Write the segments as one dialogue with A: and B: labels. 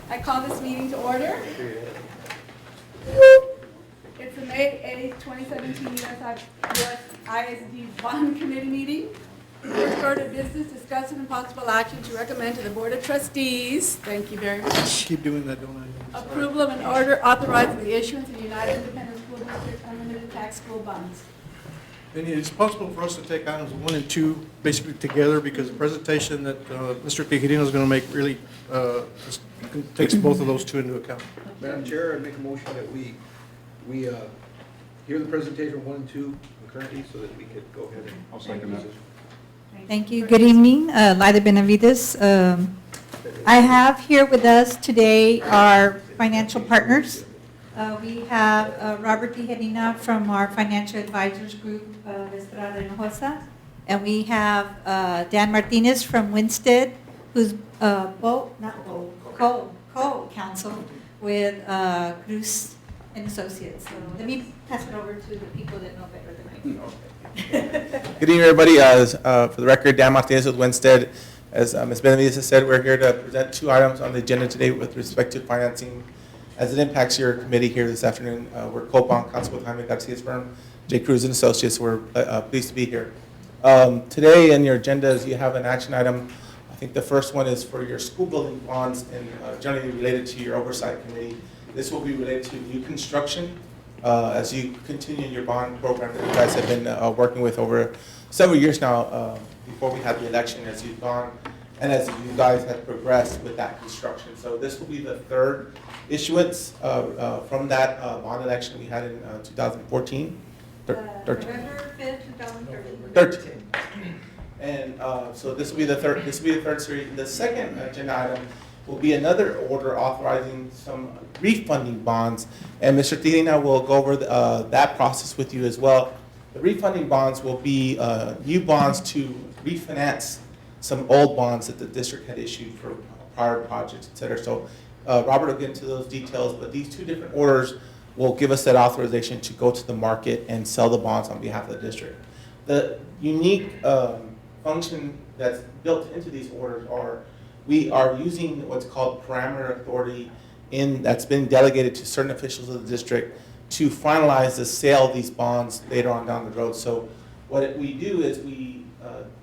A: I call this meeting to order. It's the May 8th, 2017 USISD Bond Committee meeting. First order of business, discussion and possible action to recommend to the Board of Trustees, thank you very much,
B: Keep doing that, don't I?
A: approval of an order authorizing the issuance of the United Independent School District unlimited tax school bonds.
B: And it's possible for us to take items 1 and 2 basically together because the presentation that Mr. Tejerino is going to make really just takes both of those two into account.
C: Madam Chair, I make a motion that we hear the presentation 1 and 2 concurrently so that we could go ahead and.
D: I'll second that.
E: Thank you. Good evening, Laida Benavides. I have here with us today our financial partners. We have Robert Tijerina from our financial advisors group, Estrada Hinojosa, and we have Dan Martinez from Winstead, who's co-counsel with Cruz and Associates. So let me pass it over to the people that know better than I do.
F: Good evening, everybody. For the record, Dan Martinez with Winstead. As Ms. Benavides has said, we're here to present 2 items on the agenda today with respect to financing as it impacts your committee here this afternoon. We're co-bond counsel with Jaime Garcia's firm, J. Cruz and Associates. We're pleased to be here. Today in your agendas, you have an action item. I think the first one is for your school building bonds and generally related to your oversight committee. This will be related to new construction. As you continue your bond program that you guys have been working with over several years now, before we had the election, as you've gone and as you guys have progressed with that construction. So this will be the 3rd issuance from that bond election we had in 2014.
E: November 5th, 2013.
F: And so this will be the third. This will be the 3rd series. The second agenda item will be another order authorizing some refunding bonds, and Mr. Tijerina will go over that process with you as well. The refunding bonds will be new bonds to refinance some old bonds that the district had issued for prior projects, et cetera. So Robert will get into those details, but these 2 different orders will give us that authorization to go to the market and sell the bonds on behalf of the district. The unique function that's built into these orders are we are using what's called parameter authority that's been delegated to certain officials of the district to finalize the sale of these bonds later on down the road. So what we do is we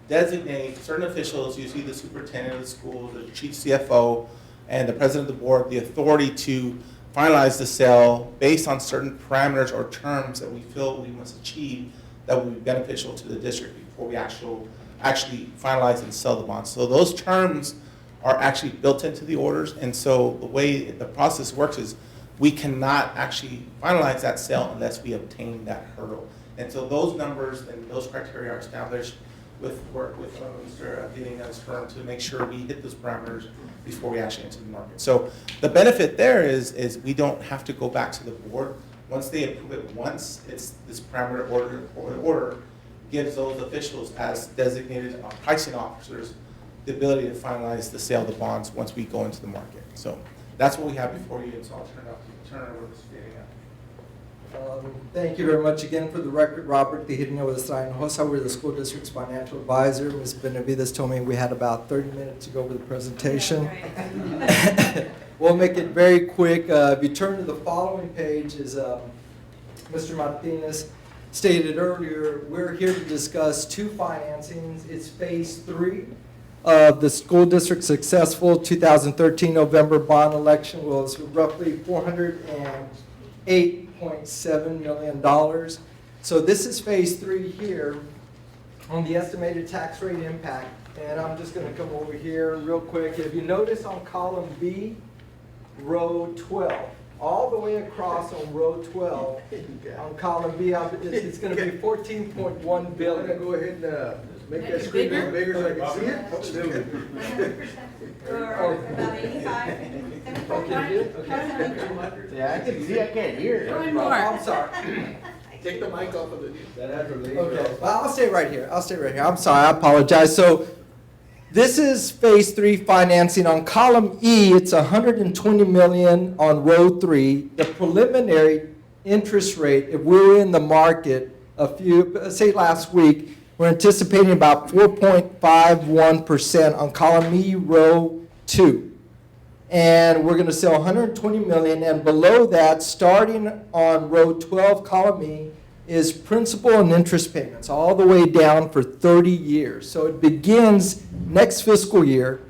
F: designate certain officials, usually the superintendent of the school, the chief CFO, and the president of the board, the authority to finalize the sale based on certain parameters or terms that we feel we must achieve that will be beneficial to the district before we actually finalize and sell the bonds. So those terms are actually built into the orders, and so the way the process works is we cannot actually finalize that sale unless we obtain that hurdle. And so those numbers and those criteria are established with work with Mr. Tijerina's firm to make sure we hit those parameters before we actually enter the market. So the benefit there is we don't have to go back to the board. Once they approve it once, it's this parameter order gives those officials as designated pricing officers the ability to finalize the sale of the bonds once we go into the market. So that's what we have before you, and so I'll turn it over to Mr. Tijerina.
G: Thank you very much again. For the record, Robert Tijerina with Estrada Hinojosa. We're the school district's financial advisor. Ms. Benavides told me we had about 30 minutes to go over the presentation. We'll make it very quick. If you turn to the following page, as Mr. Martinez stated earlier, we're here to discuss 2 financings. It's phase 3 of the school district's successful 2013 November bond election was roughly $408.7 million. So this is phase 3 here on the estimated tax rate impact. And I'm just going to come over here real quick. If you notice on column B, row 12, all the way across on row 12, on column B, it's going to be $14.1 billion.
C: Go ahead and make that screen a little bigger so I can see it.
E: Or about 85.
D: Yeah, I can see, I can't hear.
A: One more.
G: I'm sorry.
C: Take the mic off of the. That has relief.
G: Okay, well, I'll stay right here. I'm sorry, I apologize. So this is phase 3 financing. On column E, it's $120 million on row 3. The preliminary interest rate, if we were in the market say last week, we're anticipating about 4.51% on column E, row 2. and we're going to sell 120 million, and below that, starting on row 12, column E, is principal and interest payments, all the way down for 30 years. So it begins next fiscal year,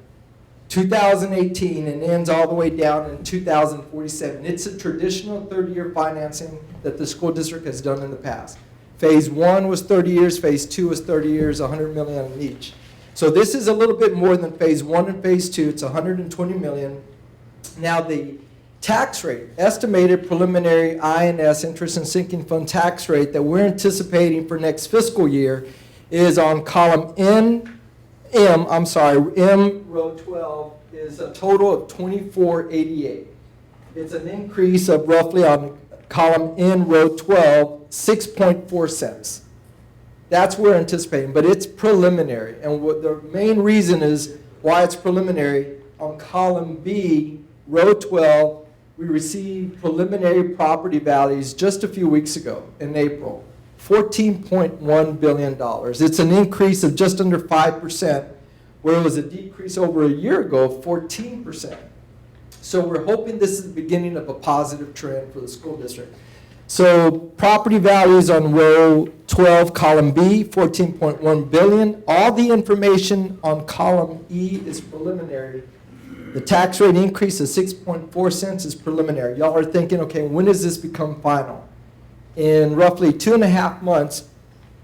G: 2018, and ends all the way down in 2047. It's a traditional 30-year financing that the school district has done in the past. Phase 1 was 30 years, Phase 2 was 30 years, 100 million in each. So this is a little bit more than Phase 1 and Phase 2. It's 120 million. Now the tax rate, estimated preliminary INS, interest and sinking fund tax rate that we're anticipating for next fiscal year is on column M, row 12, is a total of 2488. It's an increase of roughly on column N, row 12, 6.4 cents. That's what we're anticipating, but it's preliminary. And what the main reason is why it's preliminary, on column B, row 12, we received preliminary property values just a few weeks ago in April, $14.1 billion. It's an increase of just under 5%, where it was a decrease over a year ago of 14%. So we're hoping this is the beginning of a positive trend for the school district. So property values on row 12, column B, 14.1 billion. All the information on column E is preliminary. The tax rate increase of 6.4 cents is preliminary. Y'all are thinking, okay, when does this become final? In roughly 2.5 months,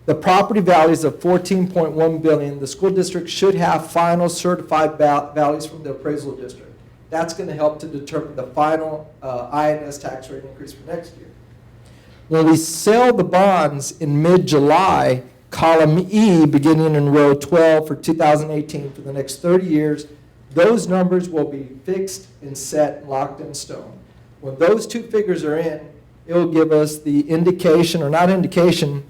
G: the property values of 14.1 billion, the school district should have final certified values from the appraisal district. That's going to help to determine the final INS tax rate increase for next year. When we sell the bonds in mid-July, column E, beginning in row 12 for 2018 for the next 30 years, those numbers will be fixed and set and locked in stone. When those two figures are in, it will give us the indication, or not indication,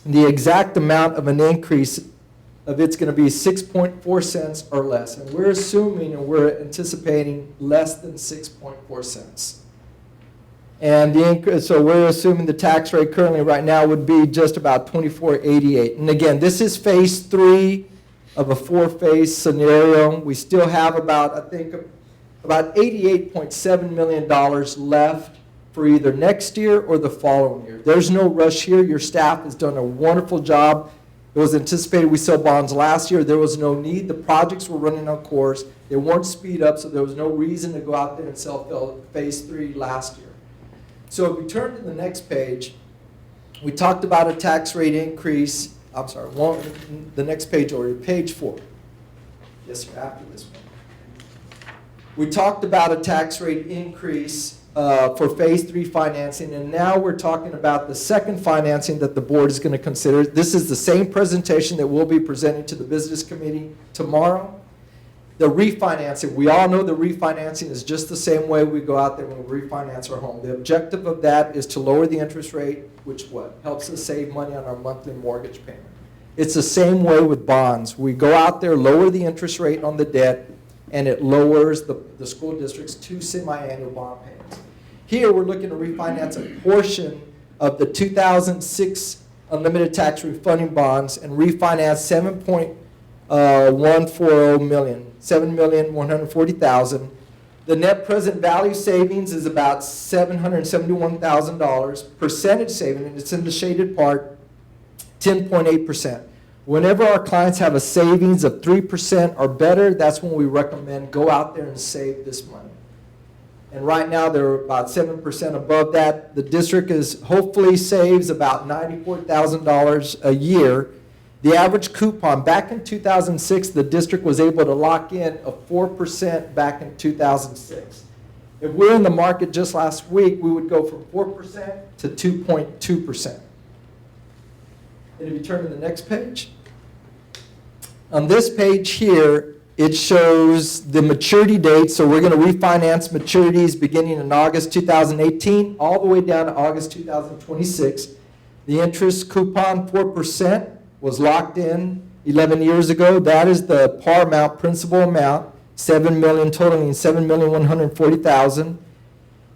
G: the exact amount of an increase of it's going to be 6.4 cents or less. And we're assuming and we're anticipating less than 6.4 cents. And so we're assuming the tax rate currently right now would be just about 24.88. And again, this is phase 3 of a 4-phase scenario. We still have about, I think, about $88.7 million left for either next year or the following year. There's no rush here. Your staff has done a wonderful job. It was anticipated we sell bonds last year. There was no need. The projects were running on course. They weren't speed up, so there was no reason to go out there and sell phase 3 last year. So if we turn to the next page, we talked about a tax rate increase. I'm sorry, the next page already, page 4. Yes, sir, after this one. We talked about a tax rate increase for phase 3 financing, and now we're talking about the second financing that the board is going to consider. This is the same presentation that we'll be presenting to the business committee tomorrow. The refinancing, we all know the refinancing is just the same way we go out there when we refinance our home. The objective of that is to lower the interest rate, which what? Helps us save money on our monthly mortgage payment. It's the same way with bonds. We go out there, lower the interest rate on the debt, and it lowers the school district's 2 semi-annual bond payments. Here, we're looking to refinance a portion of the 2006 unlimited tax refunding bonds and refinance $7.140 million, $7,140,000. The net present value savings is about $771,000. Percentage saving, and it's in the shaded part, 10.8%. Whenever our clients have a savings of 3% or better, that's when we recommend go out there and save this money. And right now, they're about 7% above that. The district hopefully saves about $94,000 a year. The average coupon, back in 2006, the district was able to lock in a 4% back in 2006. If we're in the market just last week, we would go from 4% to 2.2%. And if you turn to the next page, on this page here, it shows the maturity dates. So we're going to refinance maturities beginning in August 2018 all the way down to August 2026. The interest coupon, 4%. Was locked in 11 years ago. That is the par amount, principal amount, $7 million, totaling $7,140,000.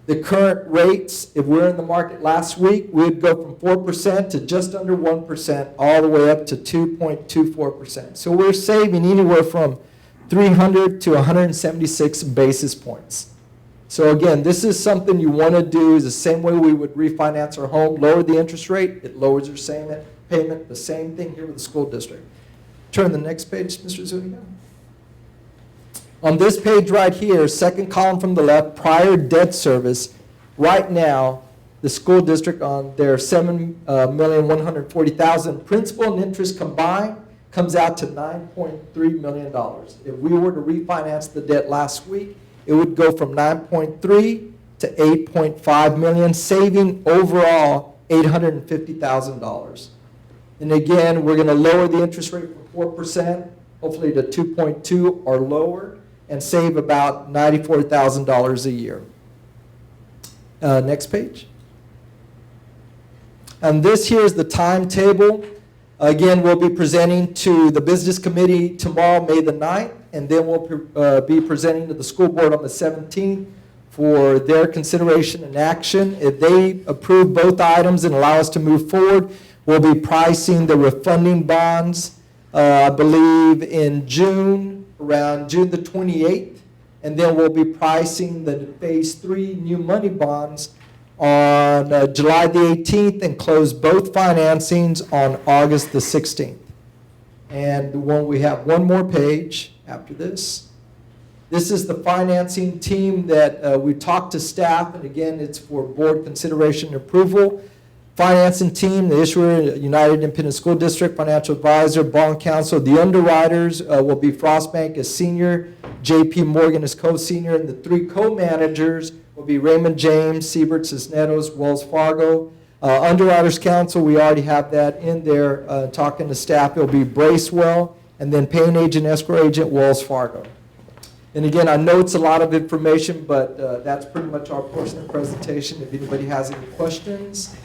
G: The current rates, if we're in the market last week, we would go from 4% to just under 1%, all the way up to 2.24%. So we're saving anywhere from 300 to 176 basis points. So again, this is something you want to do is the same way we would refinance our home, lower the interest rate, it lowers your payment, the same thing here with the school district. Turn the next page, Mr. Zuniga. On this page right here, second column from the left, prior debt service, right now, the school district on their $7,140,000 principal and interest combined comes out to $9.3 million. If we were to refinance the debt last week, it would go from 9.3 to 8.5 million, saving overall $850,000. And again, we're going to lower the interest rate from 4%, hopefully to 2.2 or lower, and save about $94,000 a year. Next page. And this here is the timetable. Again, we'll be presenting to the business committee tomorrow, May the 9th, and then we'll be presenting to the school board on the 17th for their consideration and action. If they approve both items and allow us to move forward, we'll be pricing the refunding bonds, I believe in June, around June the 28th, and then we'll be pricing the phase 3 new money bonds on July the 18th and close both financings on August the 16th. And when we have one more page after this, this is the financing team that we talked to staff, and again, it's for board consideration and approval. Financing team, the issuer, United Independent School District, financial advisor, bond counsel. The underwriters will be Frost Bank as senior, JP Morgan as co-senior, and the 3 co-managers will be Raymond James, Siebert Cisneros, Wells Fargo. Underwriters Council, we already have that in there. Talking to staff, it'll be Bracewell, and then paying agent, escrow agent, Wells Fargo. And again, I know it's a lot of information, but that's pretty much our portion of the presentation. If anybody has any questions.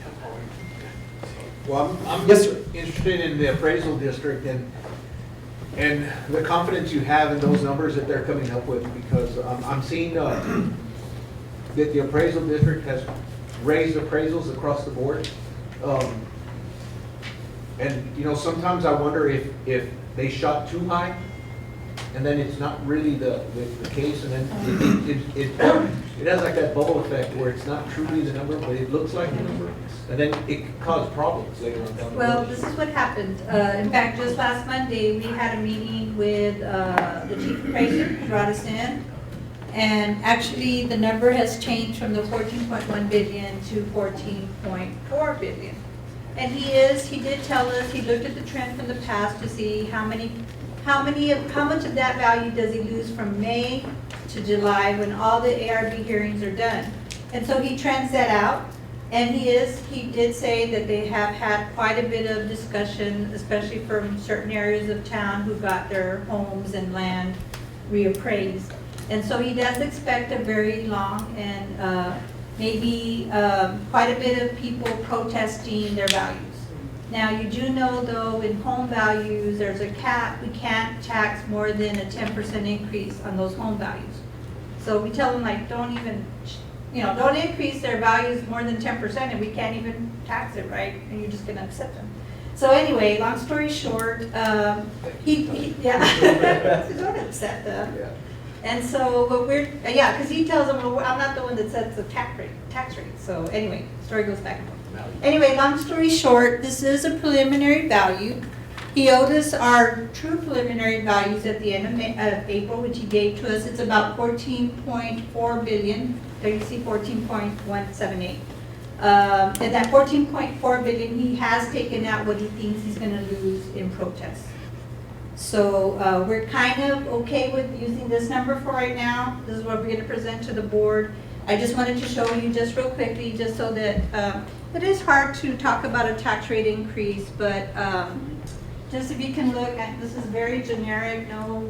C: Well, I'm
G: Yes, sir.
C: interested in the appraisal district and the confidence you have in those numbers that they're coming up with, because I'm seeing that the appraisal district has raised appraisals across the board. And, you know, sometimes I wonder if they shot too high, and then it's not really the case, and then it has like that bubble effect where it's not truly the number, but it looks like the number, and then it could cause problems later on down the road.
E: Well, this is what happened. In fact, just last Monday, we had a meeting with the chief appraiser, who brought us in. And actually, the number has changed from the 14.1 billion to 14.4 billion. And he did tell us, he looked at the trend from the past to see how much of that value does he lose from May to July when all the ARB hearings are done. And so he trends that out. And he did say that they have had quite a bit of discussion, especially from certain areas of town who got their homes and land reappraised. And so he does expect a very long and maybe quite a bit of people protesting their values. Now, you do know, though, in home values, there's a cap. We can't tax more than a 10% increase on those home values. So we tell them, like, don't increase their values more than 10%, and we can't even tax it, right? And you're just going to upset them. So anyway, long story short, yeah, so don't upset them.
C: Yeah.
E: And so what because he tells them, well, I'm not the one that sets the tax rate. So anyway, story goes back and forth. Anyway, long story short, this is a preliminary value. He owed us our true preliminary values at the end of April, which he gave to us. It's about 14.4 billion. There you see 14.178. And that 14.4 billion, he has taken out what he thinks he's going to lose in protests. So we're kind of okay with using this number for right now. This is what we're going to present to the board. I just wanted to show you just real quickly, just so that it is hard to talk about a tax rate increase, but just if you can look at, this is very generic, no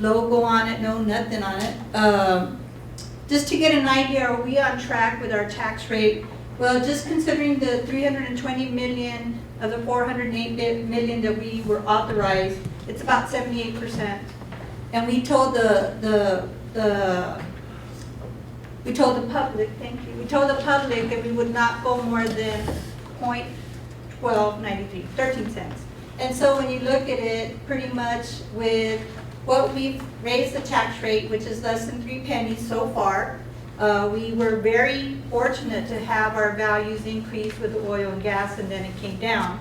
E: logo on it, no nothing on it. Just to get an idea, are we on track with our tax rate? Well, just considering the 320 million of the 408 million that we were authorized, it's about 78%. And we told the public, thank you, we told the public that we would not go more than 0.1293, 13 cents. And so when you look at it, pretty much with what we've raised the tax rate, which is less than 3 pennies so far. We were very fortunate to have our values increase with the oil and gas, and then it came down.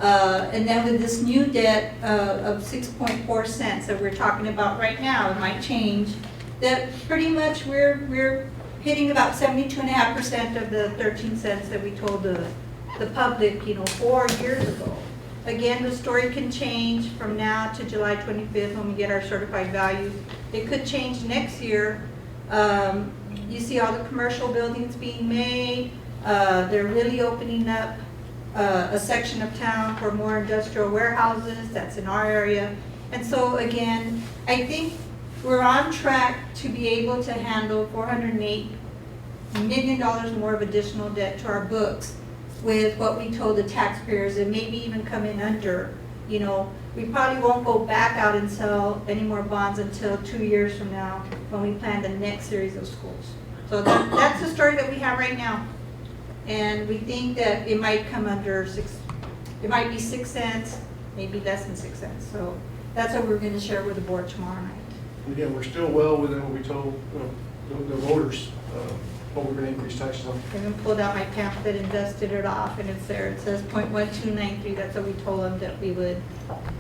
E: And then with this new debt of 6.4 cents that we're talking about right now, it might change, that pretty much we're hitting about 72.5% of the 13 cents that we told the public, 4 years ago. Again, the story can change from now to July 25th when we get our certified values. It could change next year. You see all the commercial buildings being made. They're really opening up a section of town for more industrial warehouses. That's in our area. And so again, I think we're on track to be able to handle $408 million more of additional debt to our books with what we told the taxpayers, and maybe even come in under. We probably won't go back out and sell any more bonds until 2 years from now when we plan the next series of schools. So that's the story that we have right now. And we think that it might come under it might be 6 cents, maybe less than 6 cents. So that's what we're gonna share with the board tomorrow night.
B: Again, we're still well within what we told the voters, what we're going to increase taxes on.
E: I even pulled out my pamphlet and dusted it off, and it's there. It says 0.1293. That's what we told them that we would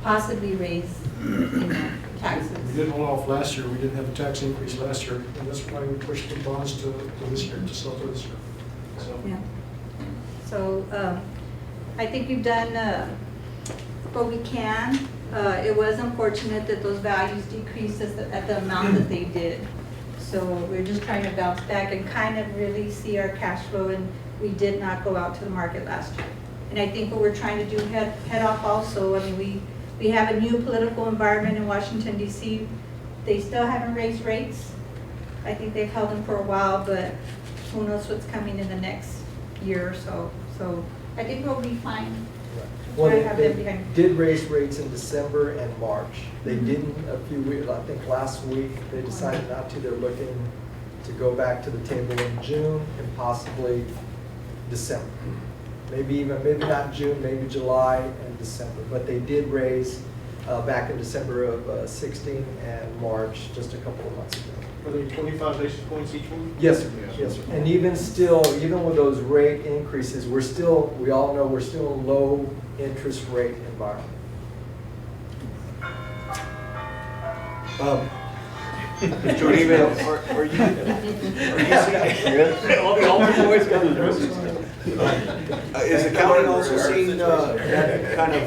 E: possibly raise taxes.
B: We did hold off last year. We didn't have a tax increase last year, and that's why we pushed the bonds to this year, to sell to this year. So,
E: Yeah. So I think we've done what we can. It was unfortunate that those values decreased at the amount that they did. So we're just trying to bounce back and kind of really see our cash flow, and we did not go out to the market last year. And I think what we're trying to do head off also, I mean, we have a new political environment in Washington, D.C. They still haven't raised rates. I think they've held them for a while, but who knows what's coming in the next year or so. So I think we'll be fine.
G: Well,
E: Try to have them
G: they
E: behind.
G: did raise rates in December and March. They didn't a few weeks, I think last week, they decided not to. They're looking to go back to the table in June and possibly December. Maybe not June, maybe July and December. But they did raise back in December of 16 and March, just a couple of months ago.
B: are they 25 basis points each one?
G: Yes, sir. Yes, sir. And even still, even with those rate increases, we all know we're still in a low interest rate environment.
C: Mr. Uribe, are you seeing? All the boys got Is the county also seeing that kind of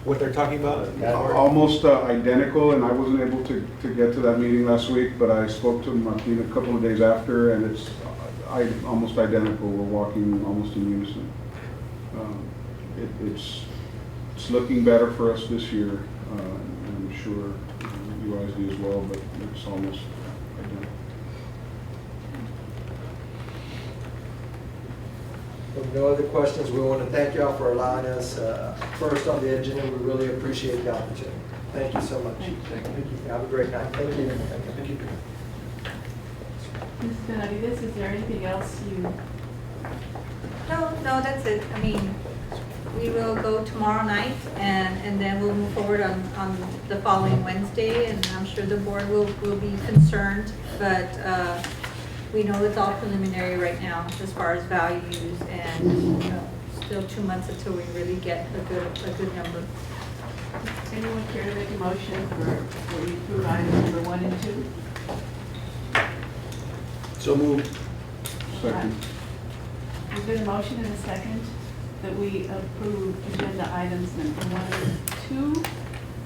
C: what they're talking about?
H: Almost identical, and I wasn't able to get to that meeting last week, but I spoke to Martin a couple of days after, and it's almost identical. We're walking almost in unison. It's looking better for us this year, and I'm sure you guys do as well, but it's almost identical.
G: With no other questions, we want to thank y'all for allowing us first on the agenda. We really appreciate the opportunity. Thank you so much. Thank you. Have a great night. Thank you. Thank you.
A: Ms. Benavides, is there anything else you?
E: No, that's it. I mean, we will go tomorrow night, and then we'll move forward on the following Wednesday, and I'm sure the board will be concerned, but we know it's all preliminary right now as far as values, and still 2 months until we really get a good number.
A: Anyone care to make a motion for we approve items number 1 and 2?
C: So moved.
H: Second.
A: There's been a motion and a second that we approve agenda items number 1 and 2.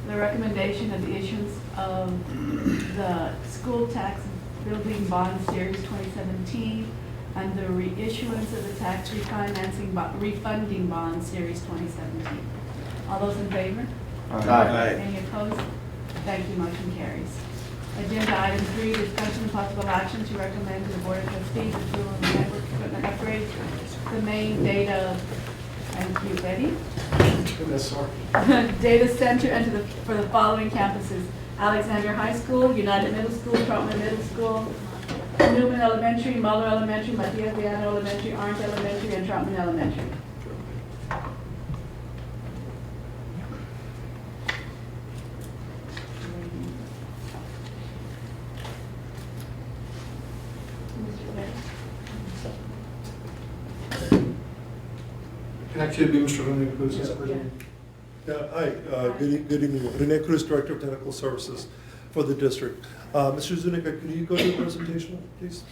A: The recommendation of the issuance of the school tax building bond series 2017 and the reissuance of the tax refunding bond series 2017. All those in favor?
H: Aye.
A: Any opposed? Thank you, motion carries. Agenda item 3, discussion and possible action to recommend to the Board of Trustees approval of the network equipment upgrades, the main data, thank you, Betty. Data center and for the following campuses: Alexander High School, United Middle School, Trotman Middle School, Newman Elementary, Muller Elementary, Matias Viana Elementary, Orange Elementary, and Trotman Elementary.
B: Can actually be Mr. Rene Cruz. Yeah, hi, good evening. Rene Cruz, Director of Technical Services for the district. Mr. Zuniga, could you go to the presentation, please?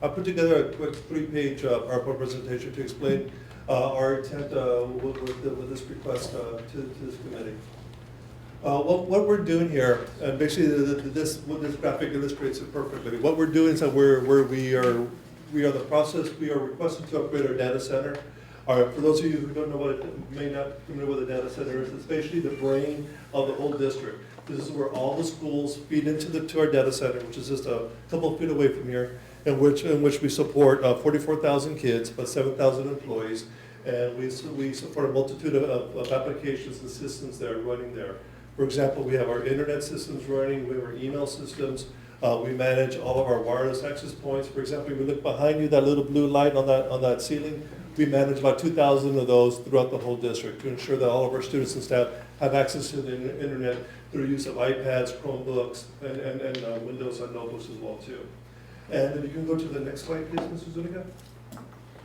B: I put together a quick 3-page PowerPoint presentation to explain our intent with this request to this committee. What we're doing here, and basically this graphic illustrates it perfectly. What we're doing is that we are requesting to upgrade our data center. For those of you who don't know may not be familiar with a data center is, it's basically the brain of the whole district. This is where all the schools feed into our data center, which is just a couple of feet away from here, in which we support 44,000 kids, about 7,000 employees, and we support a multitude of applications and systems that are running there. For example, we have our internet systems running, we have our email systems, we manage all of our wireless access points. For example, if you look behind you, that little blue light on that ceiling, we manage about 2,000 of those throughout the whole district to ensure that all of our students and staff have access to the internet through use of iPads, Chromebooks, and Windows and notebooks as well too. And if you can go to the next slide, please, Mr. Zuniga.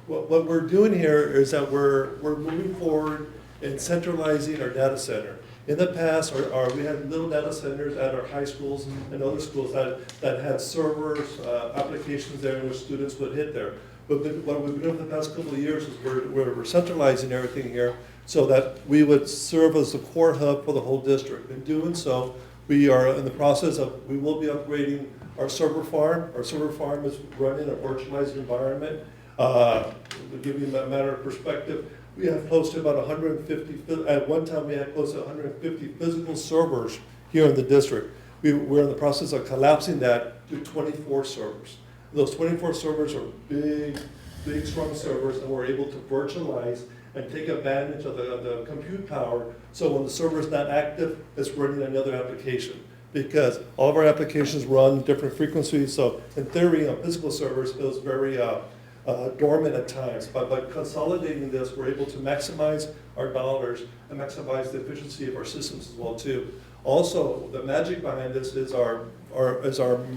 B: What we're doing here is that we're moving forward in centralizing our data center. In the past, we had little data centers at our high schools and other schools that had servers, applications there in which students would hit there. But what we've been doing for the past couple of years is we're centralizing everything here so that we would serve as the core hub for the whole district. In doing so, we are in the process of, we will be upgrading our server farm. Our server farm is run in a virtualized environment. To give you a matter of perspective, we have close to about 150, at one time we had close to 150 physical servers here in the district. We're in the process of collapsing that to 24 servers. Those 24 servers are big, strong servers, and we're able to virtualize and take advantage of the compute power, so when the server is not active, it's running another application. Because all of our applications run different frequencies, so in theory, on physical servers, it was very dormant at times. But by consolidating this, we're able to maximize our dollars and maximize the efficiency of our systems as well too. Also, the magic behind this is our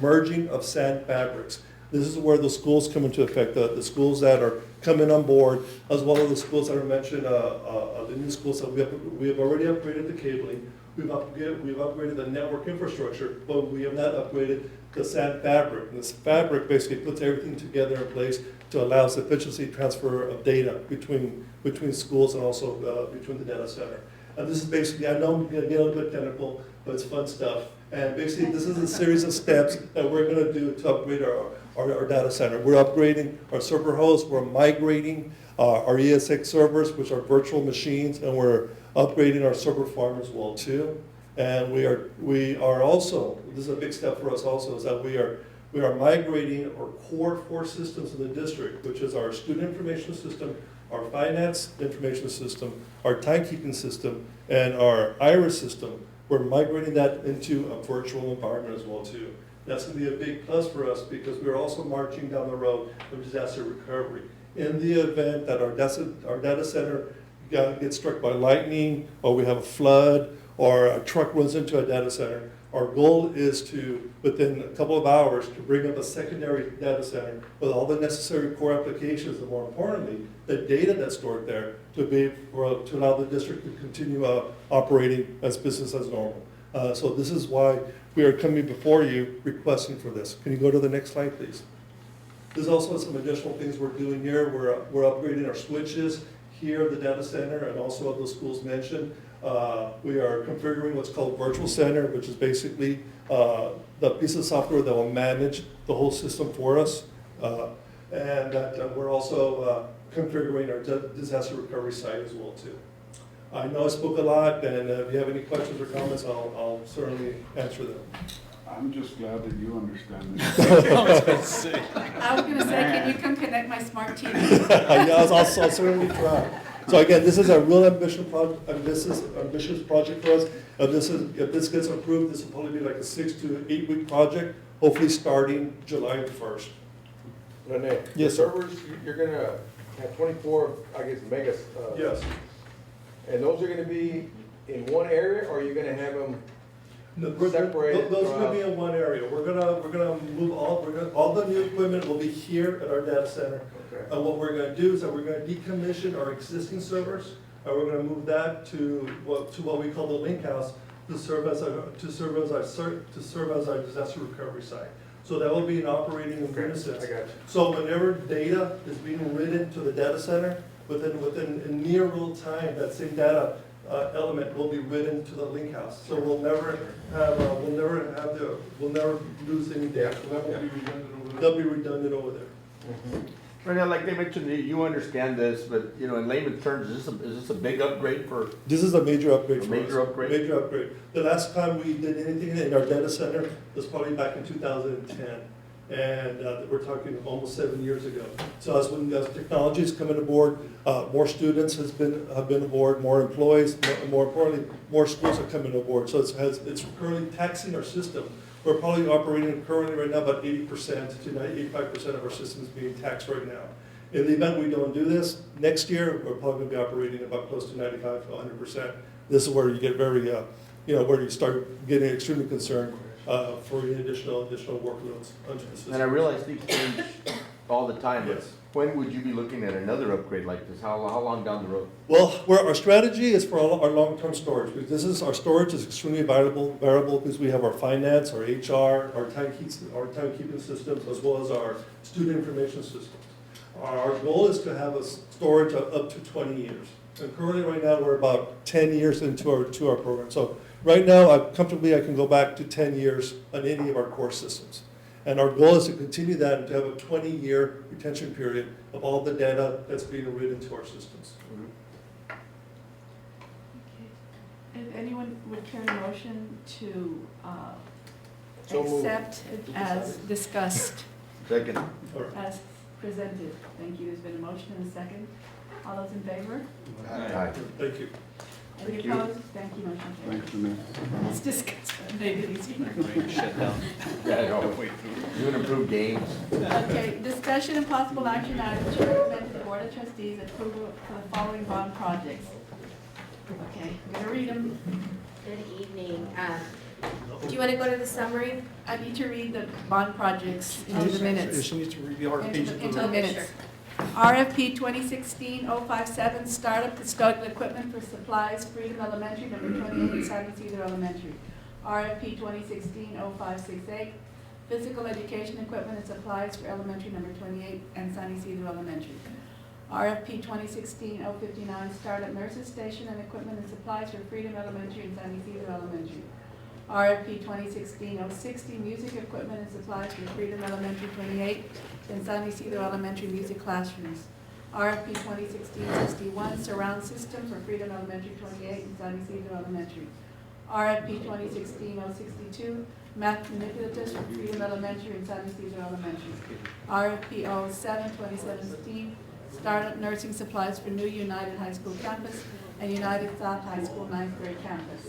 B: merging of SAN fabrics. This is where the schools come into effect, the schools that are coming on board, as well as the schools that are mentioned, the new schools that we have already upgraded the cabling, we've upgraded the network infrastructure, but we have not upgraded the SAN fabric. And this fabric basically puts everything together in place to allow efficiency transfer of data between schools and also between the data center. And this is basically, I know I'm going to get a little bit technical, but it's fun stuff. And basically, this is a series of steps that we're going to do to upgrade our data center. We're upgrading our server hosts, we're migrating our ESX servers, which are virtual machines, and we're upgrading our server farm as well too. And we are also, this is a big step for us also, is that we are migrating our core 4 systems in the district, which is our student information system, our finance information system, our timekeeping system, and our IRIS system. We're migrating that into a virtual environment as well too. That's going to be a big plus for us because we're also marching down the road of disaster recovery. In the event that our data center gets struck by lightning, or we have a flood, or a truck runs into a data center, our goal is to, within a couple of hours, to bring up a secondary data center with all the necessary core applications, and more importantly, the data that's stored there to allow the district to continue operating as business as normal. So this is why we are coming before you requesting for this. Can you go to the next slide, please? There's also some additional things we're doing here. We're upgrading our switches here at the data center and also at the schools mentioned. We are configuring what's called Virtual Center, which is basically the piece of software that will manage the whole system for us. And that we're also configuring our disaster recovery site as well too. I know I spoke a lot, and if you have any questions or comments, I'll certainly answer them.
H: I'm just glad that you understand this.
A: I was going to say, can you come connect my smart TV?
B: Yeah, I'll certainly try. So again, this is a real ambitious project for us. If this gets approved, this will probably be like a 6 to 8 week project, hopefully starting July 1st.
I: Rene,
B: Yes,
I: the
B: sir.
I: servers, you're gonna have 24, I guess, megas.
B: Yes.
I: And those are gonna be in one area, or are you gonna have them
B: No,
I: Separated
B: those are gonna be
I: from-
B: in one area. We're gonna move all the new equipment will be here at our data center.
I: Okay.
B: And what we're gonna do is that we're gonna decommission our existing servers, and we're gonna move that to what we call the link house to serve as our disaster recovery site. So that will be an operating in
I: Okay,
B: unison.
I: I got you.
B: So whenever data is being written to the data center, within in near real time, that same data element will be written to the link house. So we'll never lose any data. They'll be redundant over there.
D: Right, like they mentioned, you understand this, but, you know, in layman's terms, is this a big upgrade for?
B: This is a major upgrade
D: A
B: for us.
D: major upgrade?
B: Major upgrade. The last time we did anything in our data center was probably back in 2010. And we're talking almost 7 years ago. So as technology is coming aboard, more students have been aboard, more employees, more importantly, more schools are coming aboard. So it's currently taxing our system. We're probably operating currently right now about 80% to 85% of our systems being taxed right now. In the event we don't do this, next year, we're probably going to be operating about close to 95 to 100%. This is where you get very, where you start getting extremely concerned for any additional workloads onto the system.
D: And I realize these change all the time, but
B: Yes.
D: when would you be looking at another upgrade like this? How long down the road?
B: Well, our strategy is for all our long-term storage, because our storage is extremely variable because we have our finance, our HR, our timekeeping systems, as well as our student information systems. Our goal is to have a storage of up to 20 years. And currently, right now, we're about 10 years into our program. So right now, comfortably, I can go back to 10 years on any of our core systems. And our goal is to continue that and to have a 20-year retention period of all the data that's being written to our systems.
A: If anyone would carry a motion to
I: So moved.
A: accept it as discussed,
D: Second.
B: All right.
A: as presented. Thank you. There's been a motion and a second. All those in favor?
D: Aye.
B: Thank you.
A: Any
D: Thank you.
A: opposed? Thank you, motion carries.
H: Thanks, Jeanette.
A: Let's discuss, make it easier.
D: Yeah, I know. You and improved games.
A: Okay, discussion and possible action items to recommend to the Board of Trustees approval for the following bond projects. Okay, I'm gonna read them.
J: Good evening. Do you want to go to the summary?
A: I need to read the bond projects into the minutes.
G: She needs to review
A: Into the
J: Okay,
A: minutes.
J: sure.
A: RFP 2016-057, startup custodial equipment for supplies, Freedom Elementary, number 28, San Isidro Elementary. RFP 2016-0568, physical education equipment and supplies for elementary, number 28, and San Isidro Elementary. RFP 2016-059, startup nurses station and equipment and supplies for Freedom Elementary and San Isidro Elementary. RFP 2016-060, music equipment and supplies for Freedom Elementary 28 and San Isidro Elementary music classrooms. RFP 2016-61, surround system for Freedom Elementary 28 and San Isidro Elementary. RFP 2016-062, math manipulatives for Freedom Elementary and San Isidro Elementary. RFP 07-2017, startup nursing supplies for New United High School campus and United South High School 9th grade campus.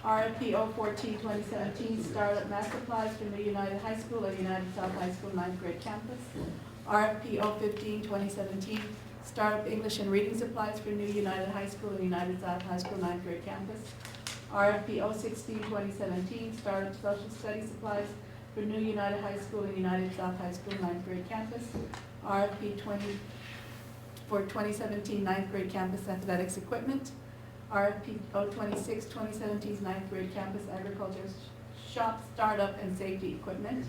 A: RFP 014-2017, startup math supplies for New United High School and United South High School 9th grade campus. RFP 015-2017, startup English and reading supplies for New United High School and United South High School 9th grade campus. RFP 016-2017, startup social studies supplies for New United High School and United South High School 9th grade campus. RFP 2017 9th grade campus athletics equipment. RFP 026-2017 9th grade campus agriculture shop startup and safety equipment.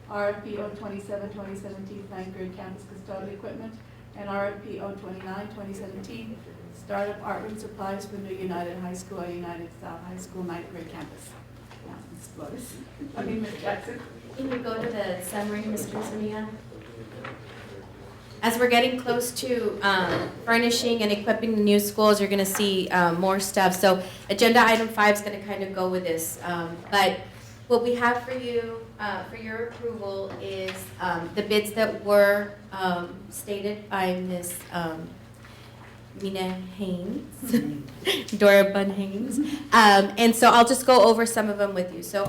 A: RFP 027-2017 9th grade campus custodial equipment. And RFP 029-2017 startup art room supplies for New United High School and United South High School 9th grade campus. Now, Ms. Flores. Ms. Jackson.
J: Can you go to the summary, Mr. Zuniga? As we're getting close to furnishing and equipping the new schools, you're going to see more stuff. So agenda item 5 is going to kind of go with this. But what we have for you, for your approval, is the bids that were stated by Ms. Mina Haynes, Dora Bunn Haynes. And so I'll just go over some of them with you. So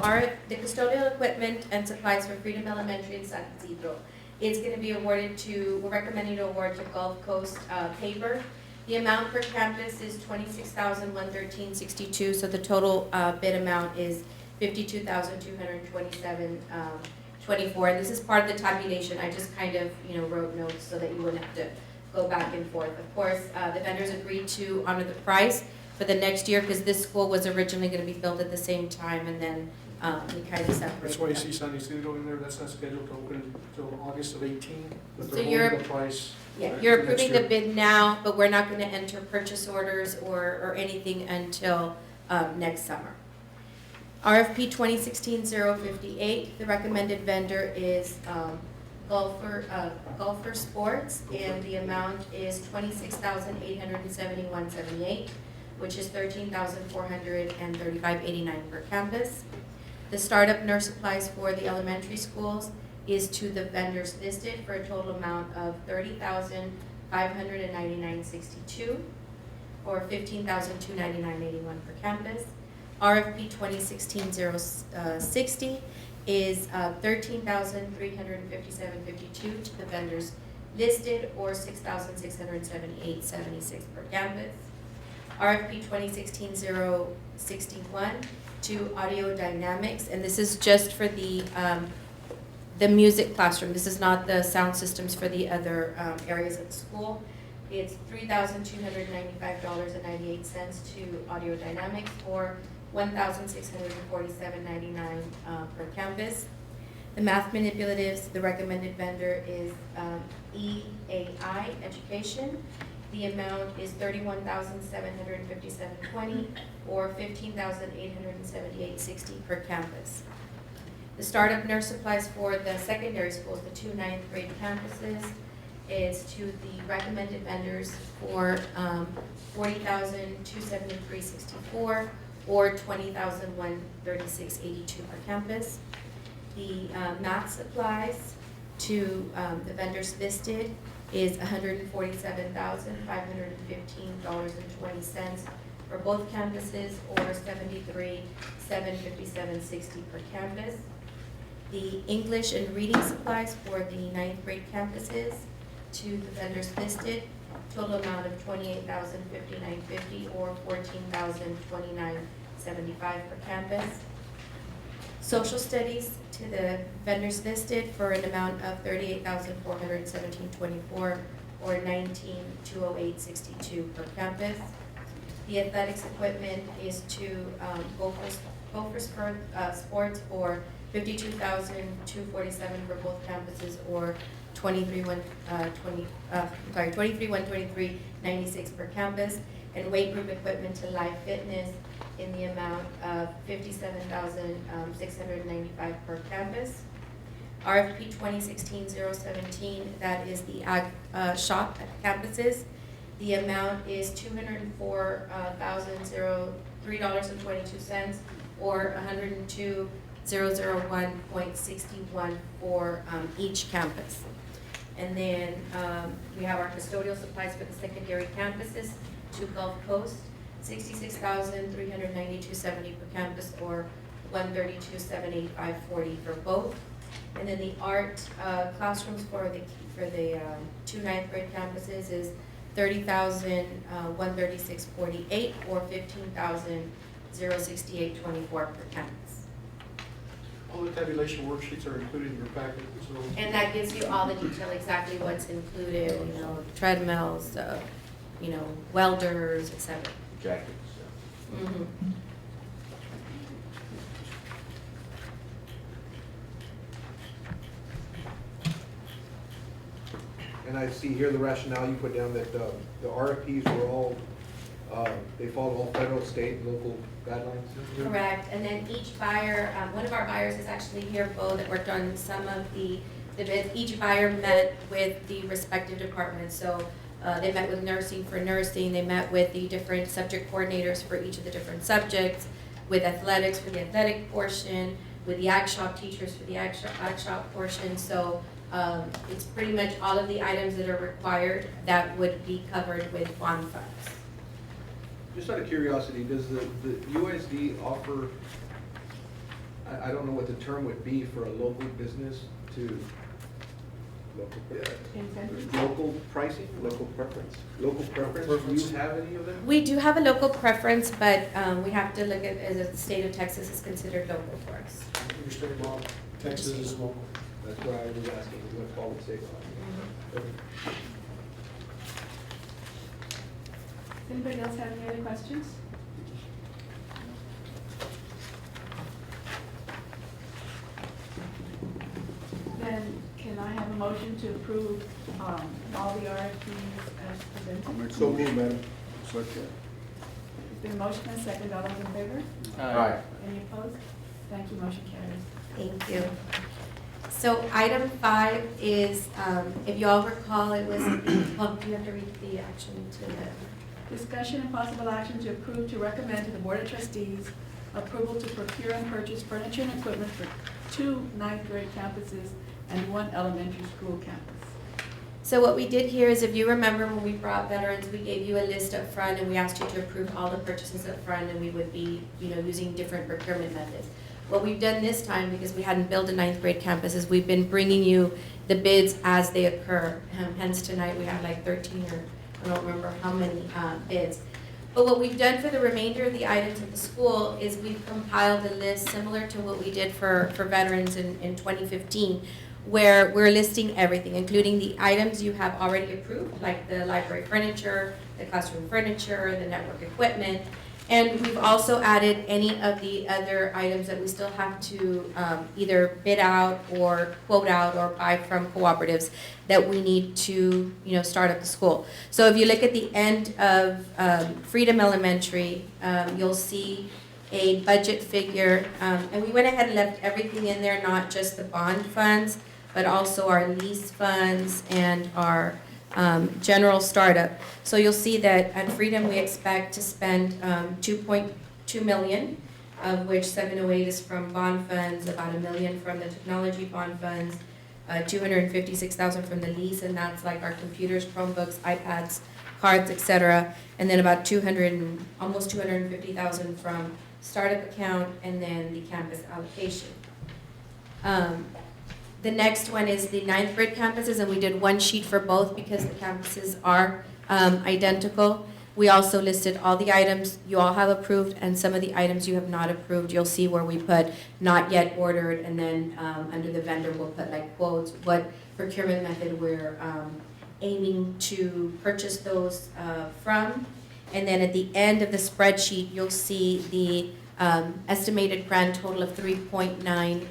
J: the custodial equipment and supplies for Freedom Elementary and San Isidro. It's going to be awarded to, we're recommending to award to Gulf Coast Paper. The amount per campus is $26,113.62, so the total bid amount is 52,227.24. And this is part of the tabulation. I just kind of, wrote notes so that you wouldn't have to go back and forth. Of course, the vendors agreed to honor the price for the next year because this school was originally going to be built at the same time, and then we kind of separated.
K: That's why you
J: them.
K: see Sunday Studio in there, that's not scheduled to open until August of 18, but
J: So
K: they're
J: you're-
K: holding the price.
J: Yeah, you're
K: for next
J: approving the
K: year.
J: bid now, but we're not going to enter purchase orders or anything until next summer. RFP 2016-058, the recommended vendor is Golfer Sports, and the amount is $26,871.78, which is $13,435.89 per campus. The startup nurse supplies for the elementary schools is to the vendors listed for a total amount of $30,599.62 or $15,299.81 per campus. RFP 2016-060 is $13,357.52 to the vendors listed or $6,678.76 per campus. RFP 2016-061 to Audio Dynamics, and this is just for the music classroom. This is not the sound systems for the other areas of the school. It's $3,295.98 to Audio Dynamics or $1,647.99 per campus. The math manipulatives, the recommended vendor is EAI Education. The amount is $31,757.20 or $15,878.60 per campus. The startup nurse supplies for the secondary schools, the 2 9th grade campuses, is to the recommended vendors for $40,273.64 or $20,136.82 per campus. The math supplies to the vendors listed is $147,515.20 for both campuses or $73,757.60 per campus. The English and reading supplies for the 9th grade campuses to the vendors listed, total amount of $28,059.50 or $14,029.75 per campus. Social studies to the vendors listed for an amount of $38,417.24 or $19,208.62 per campus. The athletics equipment is to Gopher Sports for $52,247 for both campuses or $23,123.96 per campus, and weight room equipment to Live Fitness in the amount of $57,695 per campus. RFP 2016-017, that is the ag shop at campuses. The amount is $204,003.22 or $102,001.61 for each campus. And then we have our custodial supplies for the secondary campuses to Gulf Coast, $66,392.70 per campus or $132,785.40 for both. And then the art classrooms for the 2 9th grade campuses is $30,136.48 or $15,068.24 per campus.
K: All the tabulation worksheets are included in your packet, so.
J: And that gives you all the detail, exactly what's included, treadmills, welders, et cetera.
D: Jackets.
J: Mhm.
C: And I see here the rationale you put down that the RFPs were all, they followed all federal, state, and local guidelines.
J: Correct, and then each buyer, one of our buyers is actually here, Bo, that worked on some of the bids. Each buyer met with the respective departments, so they met with nursing for nursing, they met with the different subject coordinators for each of the different subjects, with athletics for the athletic portion, with the ag shop teachers for the ag shop portion, so it's pretty much all of the items that are required that would be covered with bond funds.
C: Just out of curiosity, does the USD offer, I don't know what the term would be for a local business to
I: Local
A: Incentives?
C: Local pricing, local preference? Local preference, do you have any of that?
J: We do have a local preference, but we have to look at, as the state of Texas is considered local for us.
K: Your state law, Texas is local.
C: That's why I was asking, what call it state law?
A: Does anybody else have any other questions? Then can I have a motion to approve all the RFPs as presented?
I: So moved, Madam Secretary.
A: Is there a motion and a second? All those in favor?
D: Aye.
A: Any opposed? Thank you, motion carries.
J: Thank you. So item 5 is, if you all recall, it was, well, you have to read the action to the,
A: Discussion and possible action to approve to recommend to the Board of Trustees approval to procure and purchase furniture and equipment for 2 ninth grade campuses and 1 elementary school campus.
J: So what we did here is, if you remember when we brought veterans, we gave you a list up front and we asked you to approve all the purchases up front, and we would be, using different procurement methods. What we've done this time, because we hadn't built a ninth grade campus, is we've been bringing you the bids as they occur. Hence tonight we have like 13 or I don't remember how many bids. But what we've done for the remainder of the items at the school is we've compiled a list similar to what we did for veterans in 2015, where we're listing everything, including the items you have already approved, like the library furniture, the classroom furniture, the network equipment. And we've also added any of the other items that we still have to either bid out or quote out or buy from cooperatives that we need to, start up the school. So if you look at the end of Freedom Elementary, you'll see a budget figure. And we went ahead and left everything in there, not just the bond funds, but also our lease funds and our general startup. So you'll see that at Freedom we expect to spend $2.2 million, of which 708 is from bond funds, about $1 million from the technology bond funds, $256,000 from the lease, and that's like our computers, Chromebooks, iPads, cards, etc. And then about almost $250,000 from startup account, and then the campus allocation. The next one is the ninth grade campuses, and we did one sheet for both because the campuses are identical. We also listed all the items you all have approved and some of the items you have not approved. You'll see where we put not yet ordered, and then under the vendor we'll put like quotes, what procurement method we're aiming to purchase those from. And then at the end of the spreadsheet, you'll see the estimated grand total of $3.9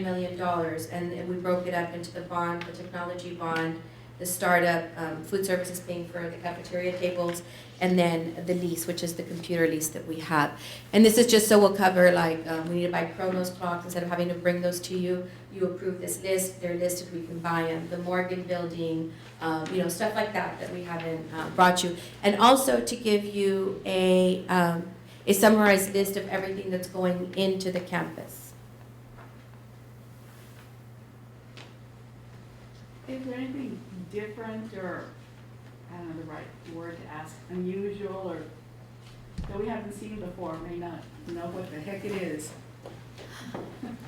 J: million, and we broke it up into the bond, the technology bond, the startup, food services paying for the cafeteria tables, and then the lease, which is the computer lease that we have. And this is just so we'll cover, like, we need to buy Chronos clocks. Instead of having to bring those to you, you approve this list, they're listed, we can buy them. The Morgan building, stuff like that that we haven't brought you. And also to give you a summarized list of everything that's going into the campus.
A: Is there anything different, or, I don't know the right word to ask, unusual, or that we haven't seen before, may not know what the heck it is?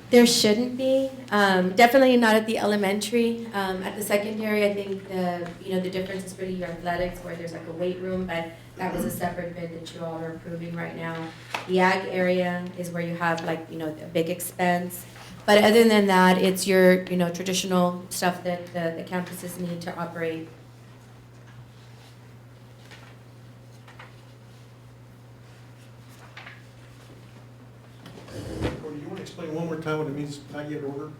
J: There shouldn't be. Definitely not at the elementary. At the secondary, I think the difference is really your athletics, where there's like a weight room, but that was a separate bid that you all are approving right now. The ag area is where you have like, a big expense. But other than that, it's your, traditional stuff that the campuses need to operate.
K: Or do you want to explain one more time what it means, not yet ordered?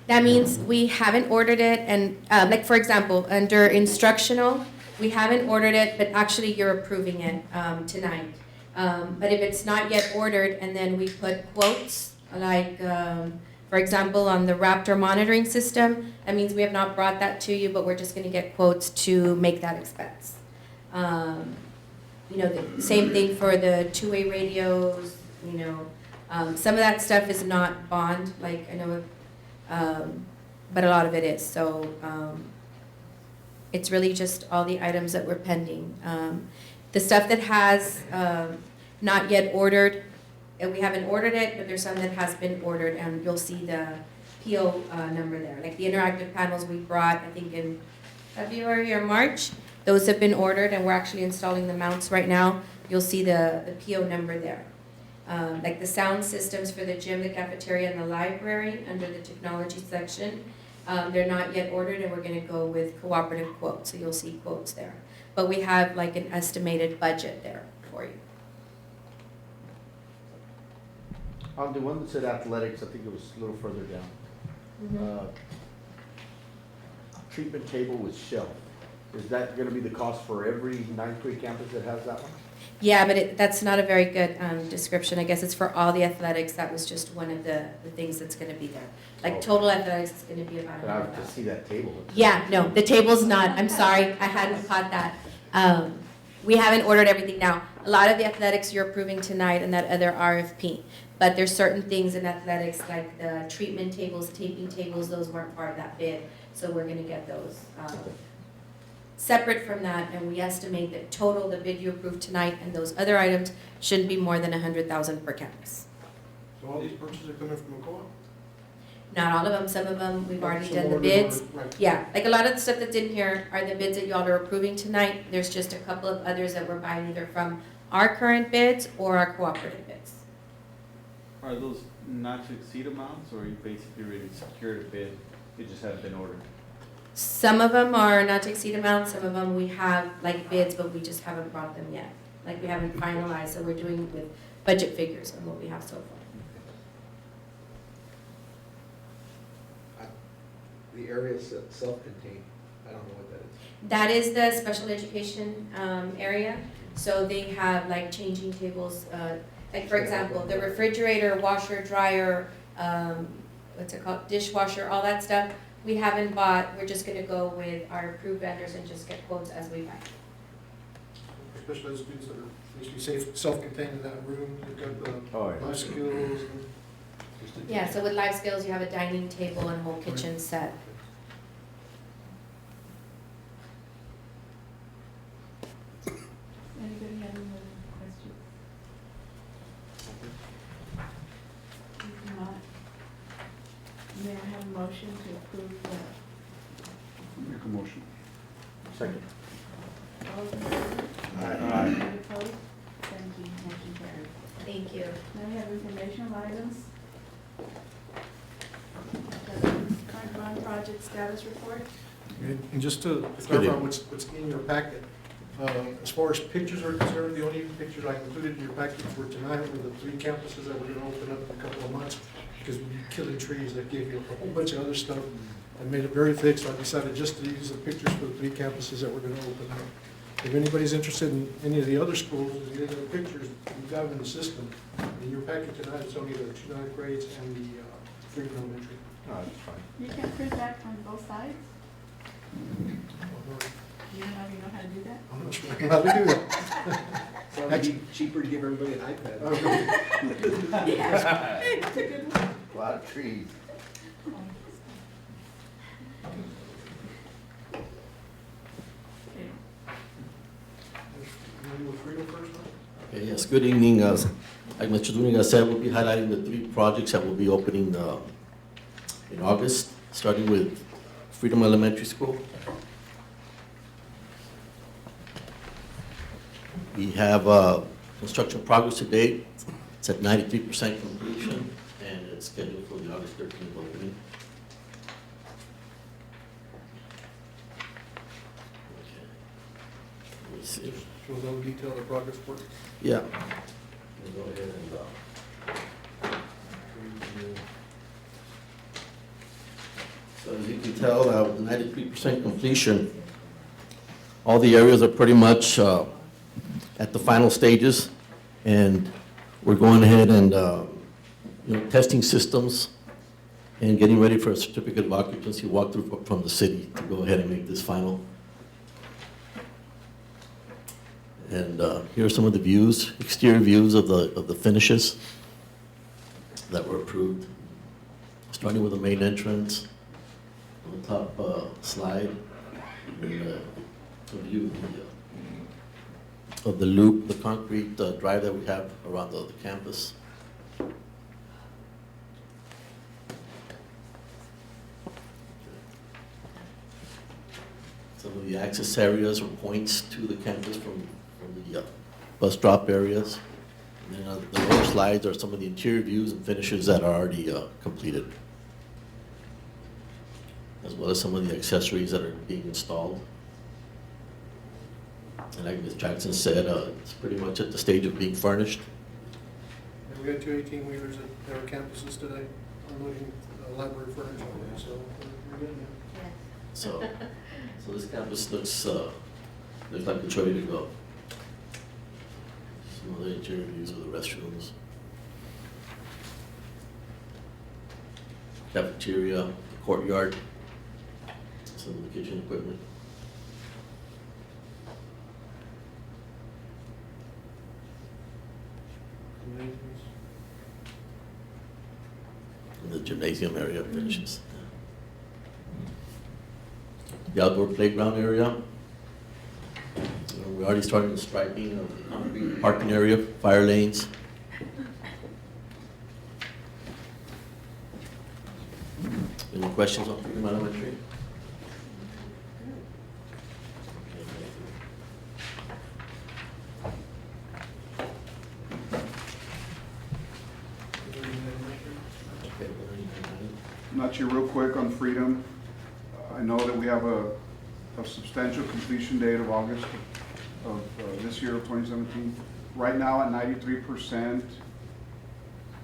J: That means we haven't ordered it, and like for example, under instructional, we haven't ordered it, but actually you're approving it tonight. But if it's not yet ordered, and then we put quotes, like, for example, on the Raptor monitoring system, that means we have not brought that to you, but we're just going to get quotes to make that expense. The same thing for the two-way radios, some of that stuff is not bond, like I know, but a lot of it is. So it's really just all the items that we're pending. The stuff that has not yet ordered, and we haven't ordered it, but there's some that has been ordered, and you'll see PO number there. Like the interactive panels we brought, I think in February or March, those have been ordered and we're actually installing the mounts right now. You'll see the PO number there. Like the sound systems for the gym, the cafeteria, and the library under the technology section. They're not yet ordered and we're gonna go with cooperative quotes, so you'll see quotes there. But we have like an estimated budget there for you.
D: On the one that said athletics, I think it was a little further down. Treatment table with shelf. Is that gonna be the cost for every Ninth Creek campus that has that one?
J: Yeah, but that's not a very good description. I guess it's for all the athletics. That was just one of the things that's gonna be there. Like total athletics is gonna be about
D: But I have to
J: 100,000.
D: see that table.
J: Yeah, no, the table's not, I'm sorry, I hadn't caught that. We haven't ordered everything now. A lot of the athletics you're approving tonight and that other RFP. But there's certain things in athletics like the treatment tables, taping tables, those weren't part of that bid. So we're gonna get those separate from that, and we estimate that total, the bid you approved tonight and those other items shouldn't be more than 100,000 per campus.
K: So all these purchases are coming from the co-op?
J: Not all of them, some of them, we've already
K: So
J: done the
K: more than
J: bids.
K: one, right.
J: Yeah, like a lot of the stuff that's in here are the bids that y'all are approving tonight. There's just a couple of others that we're buying either from our current bids or our cooperative bids.
L: Are those not to exceed amounts, or you basically already secured a bid, it just hasn't been ordered?
J: Some of them are not to exceed amounts, some of them we have like bids, but we just haven't brought them yet. Like we haven't finalized, so we're doing with budget figures on what we have so far.
C: The area is self-contained, I don't know what that is.
J: That is the special education area. So they have like changing tables, like for example, the refrigerator, washer, dryer, what's it called, dishwasher, all that stuff. We haven't bought, we're just gonna go with our approved vendors and just get quotes as we buy.
K: Especially those students that are basically safe, self-contained in that room, you've got the
D: Oh, yeah.
K: life skills and.
J: Yeah, so with life skills, you have a dining table and a whole kitchen set.
A: Anybody have any other questions? If not, may I have a motion to approve the,
H: Make a motion.
D: Second.
A: all in favor? Any opposed? Thank you, motion carried.
J: Thank you.
A: Now we have informational items. Current bond project status report.
K: And just to clarify what's in your packet, as far as pictures are concerned, the only pictures I included in your packet for tonight were the 3 campuses that we're gonna open up in a couple of months, because we'd be killing trees. That gave you a whole bunch of other stuff and made it very thick, so I decided just to use the pictures for the 3 campuses that we're gonna open up. If anybody's interested in any of the other schools, any of the pictures, we've got them in the system. In your packet tonight, it's only the 2 9th grades and the Freedom Elementary.
D: No, that's fine.
A: You can print that on both sides? You know how to do that?
K: I'm not sure how to do that.
C: Sounds cheaper to give everybody an iPad.
A: Yeah. It's a good one.
D: A lot of trees.
A: Okay.
K: You want to do Freedom first, huh?
M: Okay, yes, good evening. Like Mr. Zuniga said, we'll be highlighting the 3 projects that will be opening in August, starting with Freedom Elementary School. We have construction progress to date. It's at 93% completion, and it's scheduled for the August 13th opening. Okay. Let me see.
K: Shows all the detail of the progress report.
M: Yeah. We'll go ahead and, so as you can tell, with 93% completion, all the areas are pretty much at the final stages, and we're going ahead and testing systems and getting ready for a certificate of occupancy walkthrough from the city to go ahead and make this final. And here are some of the views, exterior views of the finishes that were approved. Starting with the main entrance, on the top slide, and a view of the loop, the concrete drive that we have around the campus. some of the access areas or points to the campus from the bus drop areas. And then the lower slides are some of the interior views and finishes that are already completed, as well as some of the accessories that are being installed. And like Ms. Jackson said, it's pretty much at the stage of being furnished.
K: And we got two 18-wheelers at our campuses today, unloading library furniture, so we're good now.
M: So this campus looks like it's ready to go. Some of the interior views of the restrooms, cafeteria, the courtyard, some of the kitchen equipment. And the gymnasium area finishes. The outdoor playground area. We're already starting the striping of the concrete parking area, fire lanes. Any questions on Freedom Elementary?
H: Not you real quick on Freedom. I know that we have a substantial completion date of August of this year of 2017. Right now at 93%,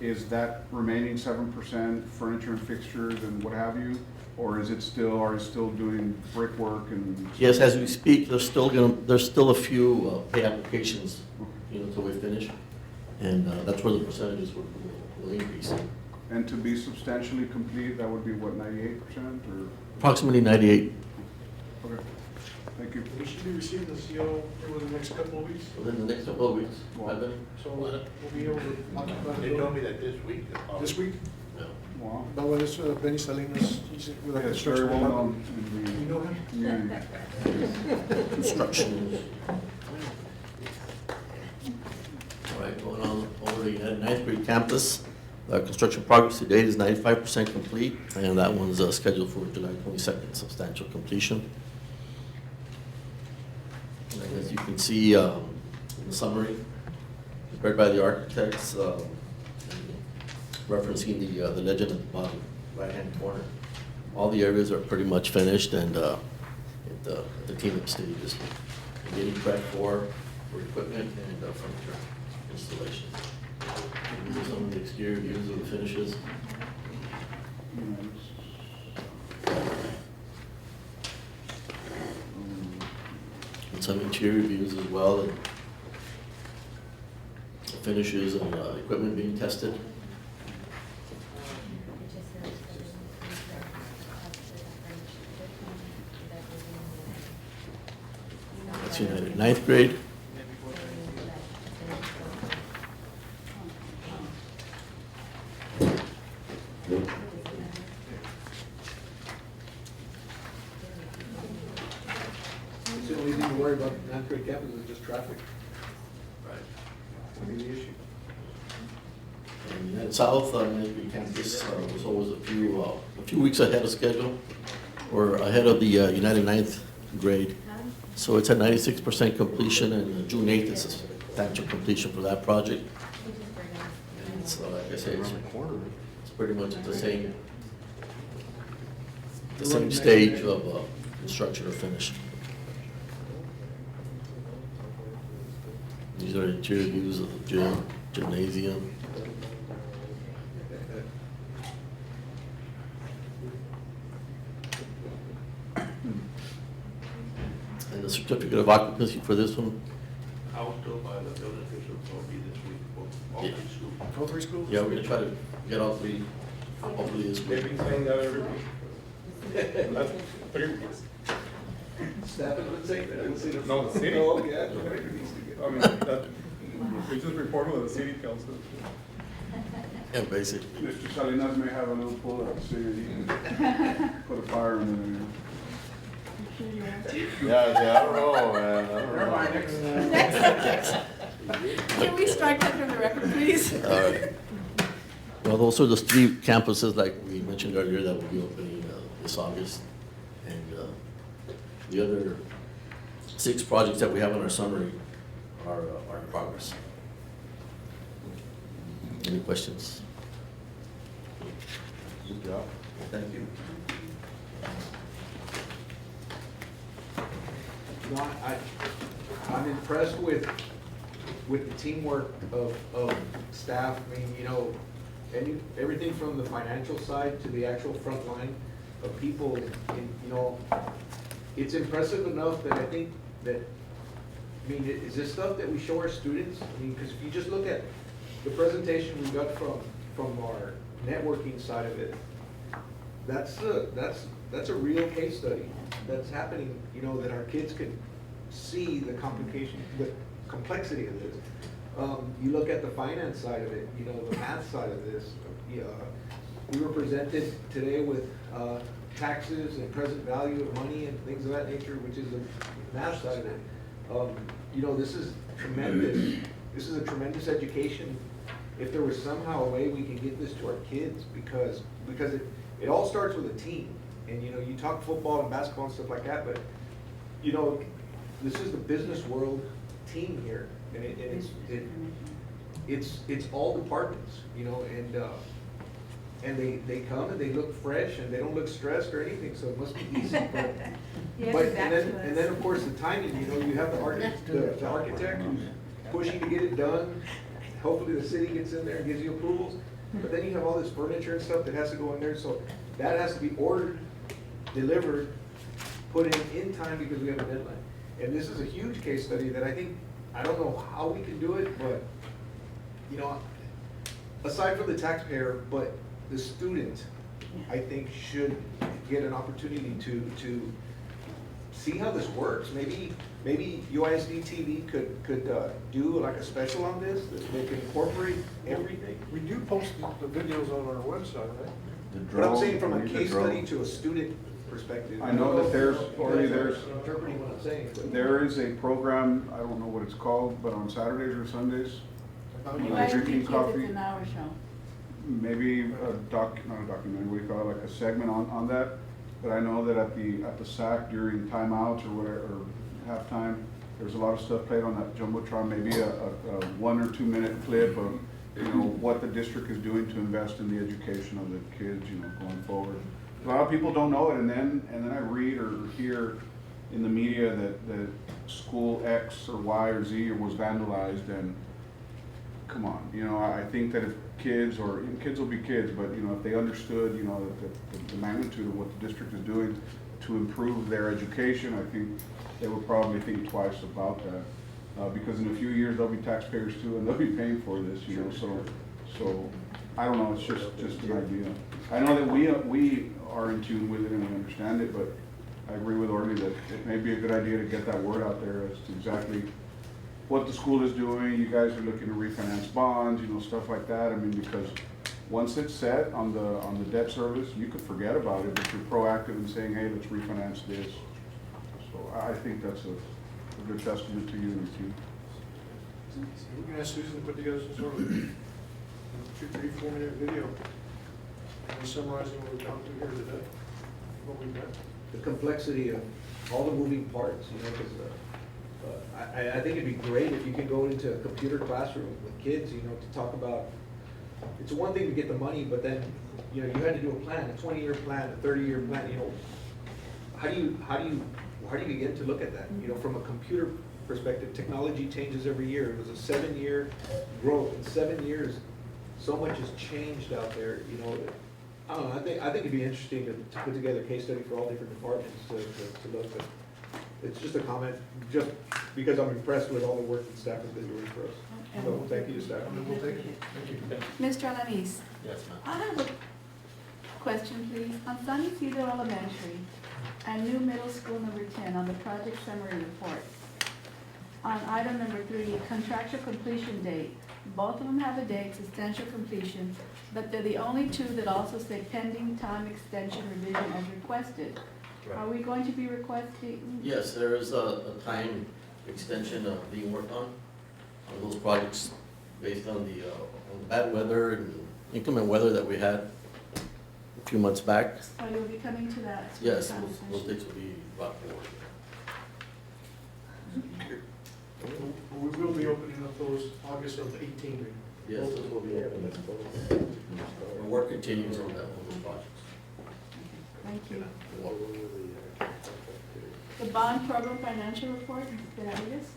H: is that remaining 7% furniture and fixtures and what have you? Or is it still, are you still doing brickwork and?
M: Yes, as we speak, there's still a few pay applications, until we finish. And that's where the percentages will increase.
H: And to be substantially complete, that would be what, 98% or?
M: Approximately 98.
H: Okay, thank you.
K: We should be receiving the CO within the next couple of weeks.
M: Within the next couple of weeks.
K: So we'll be able to occupy.
D: They told me that this week.
K: This week?
M: Yeah.
H: Wow.
K: But when it's Benny Salinas, he's with our
H: Yes, very
K: construction
H: well known
K: department.
H: in
K: You know him?
H: the community.
M: Construction. All right, going on over the United Ninth Grade campus. Construction progress to date is 95% complete, and that one's scheduled for July 22nd, substantial completion. And as you can see in the summary, prepared by the architects, referencing the legend at the bottom right-hand corner. All the areas are pretty much finished, and the cleanup stage is getting prepped for equipment and furniture installation. These are some of the exterior views of the finishes. And some interior views as well, and the finishes and equipment being tested. That's United Ninth Grade.
K: The only thing to worry about in ninth grade campus is just traffic.
M: Right.
K: That'll be the issue.
M: And at South Ninth Grade campus was always a few weeks ahead of schedule, or ahead of the United Ninth Grade. So it's at 96% completion, and June 8th is a substantial completion for that project. And so, like I say, it's pretty much at the same stage of construction or finish. These are interior views of the gym, gymnasium. And the certificate of occupancy for this one?
D: I was told by the building officials it will be this week for all
M: Yeah.
D: three schools.
K: All three schools?
M: Yeah, we're gonna try to get all three, hopefully this
I: They've
M: week.
I: been saying that every week. That's 3 weeks.
C: Staff has been saying that.
I: No, the city.
C: Oh, yeah, it needs to get.
I: I mean, that, we just reported with the city council.
M: Yeah, basically.
H: Mr. Salinas may have a little pull at the city, put a fire in there.
D: Yeah, I don't know, man, I don't know.
A: Next subject. Can we strike that from the record, please?
M: All right. Well, those are the three campuses, like we mentioned earlier, that will be opening this August. And the other 6 projects that we have on our summary are in progress. Any questions?
D: Good job.
M: Thank you.
C: You know, I'm impressed with the teamwork of staff. I mean, you know, everything from the financial side to the actual front line of people, and, you know, it's impressive enough that I think that, I mean, is this stuff that we show our students? I mean, because if you just look at the presentation we got from our networking side of it, that's a real case study that's happening, you know, that our kids can see the complication, the complexity of this. You look at the finance side of it, you know, the math side of this. We were presented today with taxes and present value of money and things of that nature, which is the math side of it. You know, this is tremendous. This is a tremendous education. If there was somehow a way we can get this to our kids, because it all starts with a team. And, you know, you talk football and basketball and stuff like that, but, you know, this is the business world team here. And it's all departments, you know, and they come and they look fresh and they don't look stressed or anything, so it must be easy. And then of course the timing, you know, you have the architect who's pushing to get it done. Hopefully the city gets in there and gives you approvals, but then you have all this furniture and stuff that has to go in there, so that has to be ordered, delivered, put in time because we have a deadline. And this is a huge case study that I don't know how we can do it, but, you know, aside from the taxpayer, but the student, I think, should get an opportunity to see how this works. Maybe UISD TV could do like a special on this, that they can incorporate everything.
K: We do post the videos on our website, right?
C: But I'm saying from a case study to a student perspective.
H: I know that there's already,
C: interpreting what I'm saying. But
H: there is a program, I don't know what it's called, but on Saturdays or Sundays, drinking coffee.
A: It's an hour show.
H: Maybe not a documentary, we call it like a segment on that. But I know that at the SAC during timeouts or whatever, or halftime, there's a lot of stuff played on that Jumbotron, maybe a 1 or 2 minute clip of, you know, what the district is doing to invest in the education of the kids, you know, going forward. A lot of people don't know it, and then I read or hear in the media that school X or Y or Z was vandalized, and come on, you know, I think that if kids will be kids, but, you know, if they understood, you know, the magnitude of what the district is doing to improve their education, I think they would probably think twice about that. Because in a few years, they'll be taxpayers too, and they'll be paying for this, you know, so I don't know, it's just an idea. I know that we are in tune with it and we understand it, but I agree with Orly that it may be a good idea to get that word out there as to exactly what the school is doing. You guys are looking to refinance bonds, you know, stuff like that. I mean, because once it's set on the debt service, you could forget about it, but you're proactive in saying, hey, let's refinance this. So I think that's a good testament to you and your team.
K: We're gonna ask Susan to put together some sort of 2, 3, 4 minute video summarizing what we've gone through here today, what we've done.
C: the complexity of all the moving parts, you know, because I think it'd be great if you could go into a computer classroom with kids, you know, to talk about, it's one thing to get the money, but then, you know, you had to do a plan, a 20-year plan, a 30-year plan, you know. How do you begin to look at that? You know, from a computer perspective, technology changes every year. It was a 7-year growth. In 7 years, so much has changed out there, you know. I don't know, I think it'd be interesting to put together a case study for all different departments to look at. It's just a comment, just because I'm impressed with all the work that staff has been doing for us. So thank you to staff.
K: We'll take it. Thank you.
A: Mr. Alanis,
M: Yes, ma'am.
A: I have a question, please. On Sunny Cedar Elementary and new middle school number 10 on the project summary report, on item number 3, contractual completion date, both of them have a date, substantial completion, but they're the only two that also say pending time extension revision as requested.
M: Right.
A: Are we going to be requesting?
M: Yes, there is a time extension being worked on those projects based on the bad weather and inclement weather that we had few months back.
A: So you'll be coming to that?
M: Yes,
A: conversation?
M: those dates will be brought forward.
K: We will be opening up those August of 18.
M: Yes, those will be open. Our work continues on that, on those projects.
A: Thank you.
M: You're welcome.
A: The bond program financial report, Mr. Benavides?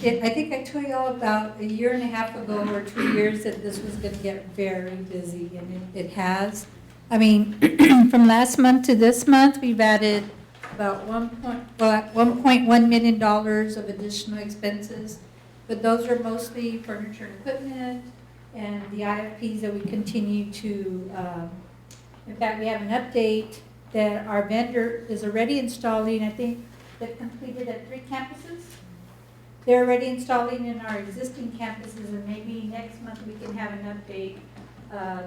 E: I think I told y'all about a year and a half ago or 2 years that this was gonna get very busy, and it has. I mean, from last month to this month, we've added about $1.1 million of additional expenses, but those are mostly furniture and equipment and the IFPs that we continue to, in fact, we have an update that our vendor is already installing. I think they've completed at 3 campuses. They're already installing in our existing campuses, and maybe next month we can have an update.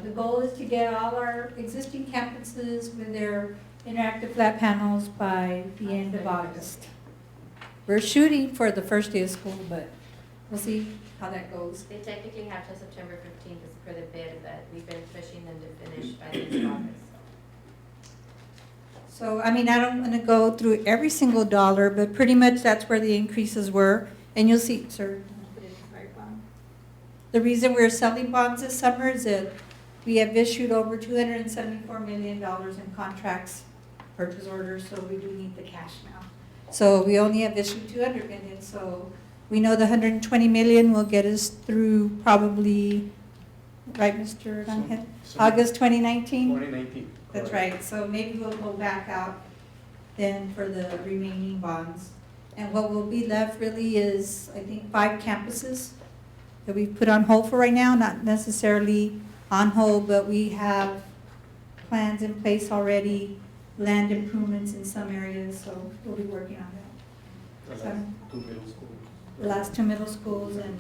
E: The goal is to get all our existing campuses with their interactive flat panels by the end of August. We're shooting for the first day of school, but we'll see how that goes.
J: They technically have till September 15th for the bid, but we've been pushing them to finish by the end of August.
E: So, I mean, I don't want to go through every single dollar, but pretty much that's where the increases were. And you'll see, sir, the reason we're selling bonds this summer is that we have issued over $274 million in contracts, purchase orders, so we do need the cash now. So we only have issued $200 million, so we know the $120 million will get us through probably, right, Mr. Rangel? August 2019?
L: 2019.
E: That's right, so maybe we'll go back out then for the remaining bonds. And what will be left really is, I think, 5 campuses that we've put on hold for right now, not necessarily on hold, but we have plans in place already, land improvements in some areas, so we'll be working on that.
L: The last 2 middle schools.
E: The last 2 middle schools and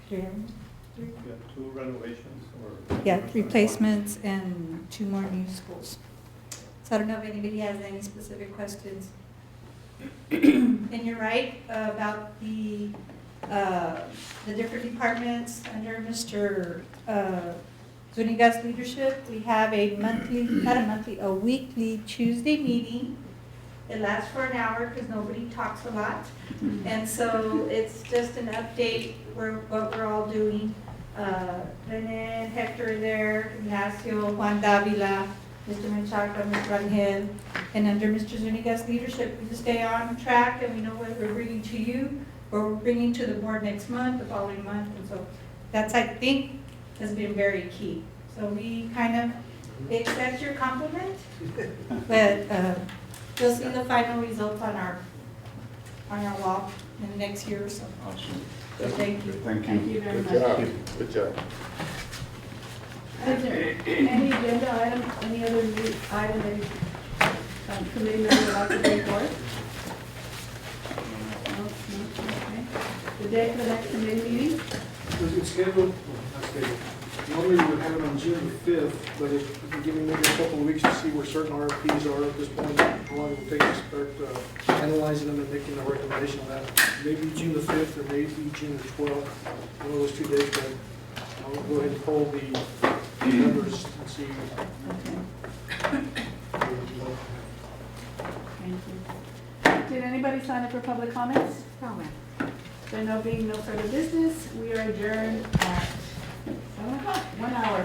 L: 2 renovations or?
E: yeah, replacements and 2 more new schools. So I don't know if anybody has any specific questions. And you're right about the different departments under Mr. Zuniga's leadership. We have a weekly Tuesday meeting. It lasts for an hour because nobody talks a lot. And so it's just an update what we're all doing. Rene, Hector are there, Ignacio, Juan Davila, Mr. Menchaca, Mr. Rangel, and under Mr. Zuniga's leadership, we just stay on track and we know what we're bringing to you, or we're bringing to the board next month, the following month, and so that's, I think, has been very key. So we kind of accept your compliment, but you'll see the final results on our wall in the next year or so.
L: Awesome.
A: So thank you.
H: Thank you.
A: Thank you very
I: Good
A: much.
I: job, good job.
A: Is there any agenda item, any other new item that committee member would like to bring forth? No, okay. The date for the next committee meeting?
K: It's scheduled, not scheduled. Normally we would have it on June the 5th, but if you can give me maybe a couple of weeks to see where certain RFPs are at this point, how long it will take to start analyzing them and making a recommendation on that. Maybe June the 5th or maybe June the 12th, one of those 2 days, but I'll go ahead and poll the numbers and see.
A: Okay. Thank you. Did anybody sign up for public comments?
J: Oh, well.
A: There being no further business, we are adjourned at 7 o'clock, 1 hour.